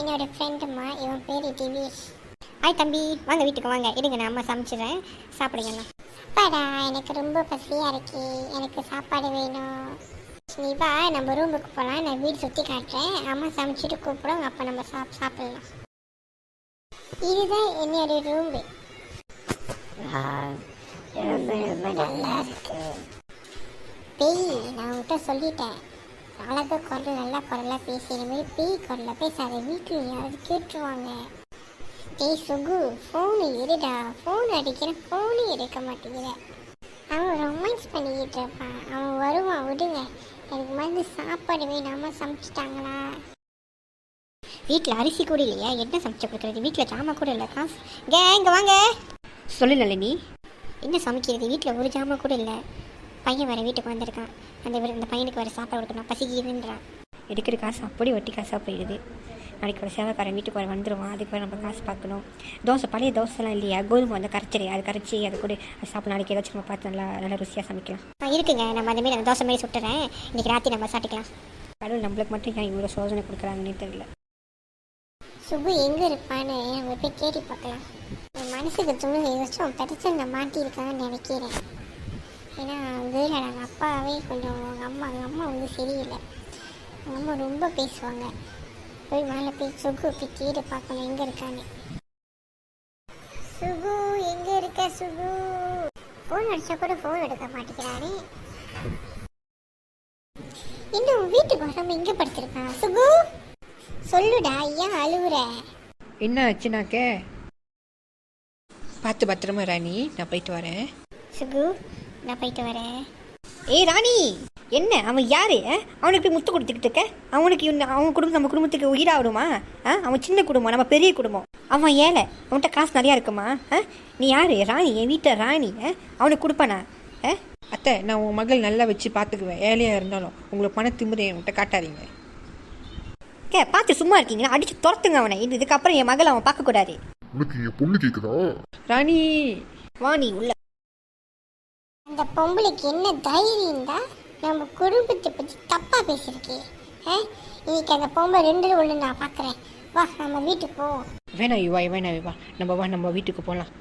என்னோட ஃப்ரெண்டுமா, இவன் பேர் திவேஷ். ஹாய் தம்பி, வாங்க வீட்டுக்கு வாங்க. இருங்க நான் அம்மா சமைச்சிடுறேன், சாப்பிடுங்கண்ணா. அப்பாடா, எனக்கு ரொம்ப பசியாக இருக்கு, எனக்கு சாப்பாடு வேணும். நீ வா, நம்ம ரூமுக்கு போகலாம், நான் வீடு சுற்றி காட்டுறேன். அம்மா சமைச்சிட்டு கூப்பிடும், அப்போ நம்ம சாப்பிடலாம். இதுதான் என்னோட ரூமு. ரொம்ப நல்லா இருக்கு. பேய், நான் உங்கள்கிட்ட சொல்லிட்டேன், அழகாக குரல் நல்லா குரலாக பேசி, இனிமேல் பேய் குரலில் பேசாத, வீட்டில் யாராவது கேட்டுருவாங்க. டேய் சுகு, ஃபோனு எடுடா, ஃபோன் அடிக்கிறேன், ஃபோனு எடுக்க மாட்டேங்கிற. அவன் ரொமான்ஸ் பண்ணிக்கிட்டு இருப்பான், அவன் வருவான், விடுங்க. எனக்கு மருந்து சாப்பாடு வேணாமா, சமைச்சிட்டாங்களா? வீட்டில் அரிசி கூட இல்லையா, என்ன சமைச்சு கொடுக்குறது? வீட்டில் ஜாமான் கூட இல்லை, காசு. இங்கே வாங்க. சொல்லு நளினி, என்ன சமைக்கிறது? வீட்டில் ஒரு ஜாமான் கூட இல்லை. பையன் வேறு வீட்டுக்கு வந்திருக்கான், அந்த பையனுக்கு வேறு சாப்பாடு கொடுக்கணும், பசிக்குதுன்றான். எடுக்கிற காசு அப்படி ஒட்டி காசாக போயிடுது. நாளைக்கு ஒரு சேவைக்காரன் வீட்டுக்கு வர வந்துடுவான், அதுக்கு வேறு நம்ம காசு பார்க்கணும். தோசை, பழைய தோசைலாம் இல்லையா, கோதுமை வந்து கரைச்சிரு, அது கரைச்சி அது கூட அது சாப்பிட. நாளைக்கு ஏதாச்சும் நம்ம பார்த்து நல்லா ருசியாக சமைக்கலாம். இருக்குங்க, நம்ம அதுமாரி அந்த தோசை மாரி சுட்டுறேன், இன்றைக்கி ராத்திரி நம்ம சாப்பிட்டுக்கலாம். கடவுள் நம்மளுக்கு மட்டும் ஏன் இவ்வளோ சோதனை கொடுக்குறாங்கன்னு தெரியல. சுபு எங்கே இருப்பான்னு நம்ம போய் கேட்டு பார்க்கலாம். என் மனசுக்கு துணி ஏதாச்சும் பிரச்சனை நான் மாட்டியிருக்காங்கன்னு நினைக்கிறேன். ஏன்னா வீட்டில் நாங்கள் அப்பாவே கொஞ்சம் எங்கள் அம்மா வந்து சரியில்லை. எங்கள் அம்மா ரொம்ப பேசுவாங்க. போய் மேலே போய் சுகு போய் கேட்டு பார்க்கணும் எங்கே இருக்கான்னு. சுகு எங்கே இருக்க சுகு? ஃபோன் அடித்தா கூட ஃபோன் எடுக்க மாட்டேங்கிறானே. இன்னும் வீட்டுக்கு வராமல் எங்கே படுத்திருக்கான்? சுகு சொல்லுடா, ஏன் அழுவுற? என்ன ஆச்சுனாக்க? பார்த்து பத்திரமா ராணி, நான் போயிட்டு வரேன். சுகு, நான் போயிட்டு வரேன். ஏய் ராணி, என்ன அவன் யாரு? அவனுக்கு போய் முத்து கொடுத்துக்கிட்டு இருக்க? அவனுக்கு அவன் குடும்பம் நம்ம குடும்பத்துக்கு உயிராகிடுமா? அவன் சின்ன குடும்பம், நம்ம பெரிய குடும்பம். அவன் ஏழை, அவன்கிட்ட காசு நிறையா இருக்குமா? நீ யாரு? ராணி, என் வீட்டை ராணி. அவனுக்கு கொடுப்பானா? அத்தை, நான் உன் மகள் நல்லா வச்சு பார்த்துக்குவேன். ஏழையாக இருந்தாலும் உங்களுக்கு பண திமுறை என்கிட்ட காட்டாதீங்க. பார்த்து சும்மா இருக்கீங்களா? அடிச்சு துரத்துங்க அவனை. இதுக்கப்புறம் என் மகள் அவன் பார்க்கக்கூடாது. பொண்ணு கேக்குதா? ராணி வா நீ உள்ள. அந்த பொம்பளைக்கு என்ன தைரியம் தான் நம்ம குடும்பத்தை பற்றி தப்பாக பேசியிருக்கே. இன்னைக்கு அந்த பொம்பளை 2 ஒன்று நான் பார்க்குறேன். வா நம்ம வீட்டுக்கு போவோம். வேணா இவா நம்ம வீட்டுக்கு போகலாம்.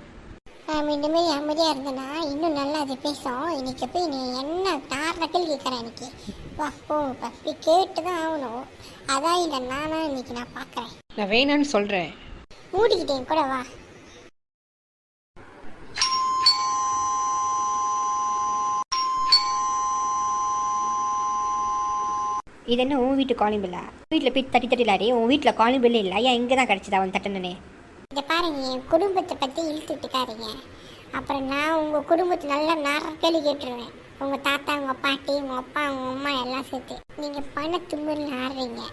இனிமேல் அமைதியாக இருந்தேன்னா இன்னும் நல்லா அது பேசும். இன்னைக்கு போய் நீ என்ன நார்னக்கள் கேட்குறேன் இன்னைக்கு. வா போ, பப்பி கேட்டு தான் ஆகணும். அதான் இந்த நானா இன்னைக்கு நான் பார்க்குறேன். நான் வேணான்னு சொல்கிறேன். மூடிக்கிட்டேன் கூட வா. இது என்ன உன் வீட்டு காலிங் பில்லா? வீட்டில் போய் தட்டிலாடி உன் வீட்டில் காலிங் பில்லு இல்லை. ஏன் இங்கே தான் கிடச்சிதா அவன் தட்டனே? இதை பாருங்க, என் குடும்பத்தை பற்றி இழுத்துட்டுக்காதீங்க. அப்புறம் நான் உங்கள் குடும்பத்தை நல்லா கேள்வி கேட்டுருவேன். உங்கள் தாத்தா, உங்கள் பாட்டி, உங்கள் அப்பா, உங்கள் அம்மா எல்லாம் சேர்த்து. நீங்கள் பண திமிரில் ஆடுறீங்க.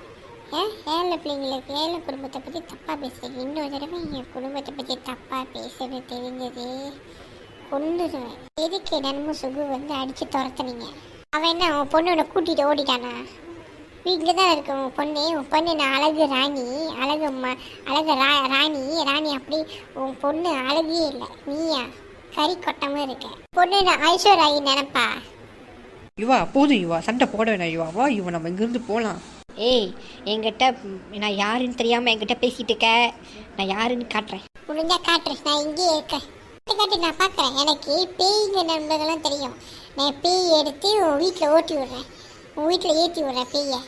ஏழை பிள்ளைங்களுக்கு ஏழை குடும்பத்தை பற்றி தப்பாக பேசுறீங்க. இன்னொரு தடவை என் குடும்பத்தை பற்றி தப்பாக பேசுறது தெரிஞ்சது கொண்டுருவேன். எதுக்கு தினமும் சுகு வந்து அடித்து துரத்துனீங்க? அவன் என்ன உன் பொண்ணோட கூட்டிகிட்டு ஓடிட்டானா? வீட்டில் தான் இருக்கு உன் பொண்ணு நான் அழகு ராணி, அழகு ராணி அப்படி. உன் பொண்ணு அழகே இல்லை, நீயா கறி கொட்டமாக இருக்க. பொண்ணு நான் ஐஸ்வர்யாயி நினைப்பா. இவா போதும், இவா சண்டை போட வேணாம். இவா இவன் நம்ம இங்கிருந்து போகலாம். ஏய், என்கிட்ட நான் யாருன்னு தெரியாமல் என்கிட்ட பேசிகிட்டு இருக்க. நான் யாருன்னு காட்டுறேன். முடிஞ்சா காட்டுறேன். நான் இங்கேயே இருக்கேன். காட்டி நான் பார்க்குறேன். எனக்கு பேய்ங்க நண்பர்கள்லாம் தெரியும். நான் பேய் எடுத்து உன் வீட்டில் ஓட்டி விட்றேன். உன் வீட்டில் ஏற்றி விட்றேன் பேயை.